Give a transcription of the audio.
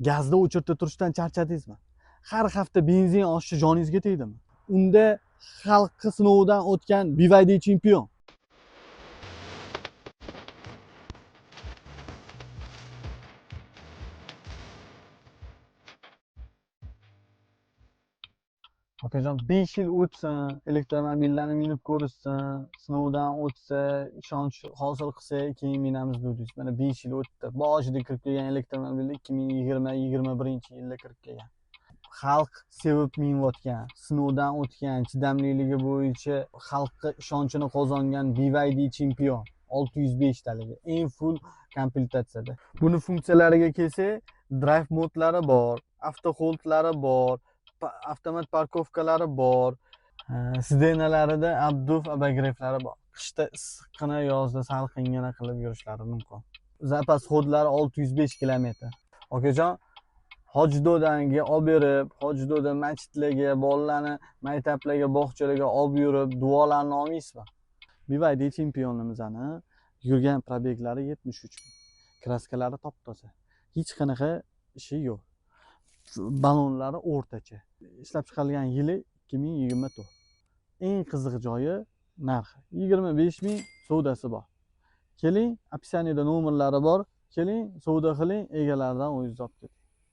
Gazda o'chirta turishdan charchadingizmi? Har hafta benzin oshishi joningizga tegdimi? Unda xalq sinovidan o'tgan BYD chempion. Okajon 5 yil o'tsin, elektromobillarni minib ko'rishsin, sinovdan o'tsa, ishonch hosil qilsa, keyin minamiz dedingiz. Mana 5 yil o'tdi. Boshida kirib kelgan elektromobil 2020-21-yilda kirib kelgan. Xalq sevib minayotgan, sinovdan o'tgan, chidamliligi bo'yicha xalqqa ishonchini qozongan BYD chempion 605 taligi, eng full komplektatsiyada. Buni funksiyalariga kelsak, drive modlari bor, avto holdlari bor, avtomat parkovkalari bor, sidenalarida abduf abagireflari bor. Qishda issiqqina, yozda salqingina qilib yurishlari mumkin. Zapas hodlari 605 kilometr. Okajon, Hojdodanga olib berib, Hojdoda masjidlarga, bolalarni maktablarga, bog'chalarga olib yurib, duolarni olmaysizmi? BYD chempionimizni yurgan probeglari 73 ming. Kraskalari top-toza. Hech qanaqa ishi yo'q. Balonlari o'rtacha. Ishlab chiqarilgan yili 2024. Eng qiziq joyi narxi 25 ming savdosi bor. Keling, opsiyaniyada nomerlari bor. Keling, savdo qiling, egalaridan o'zingiz olib keting.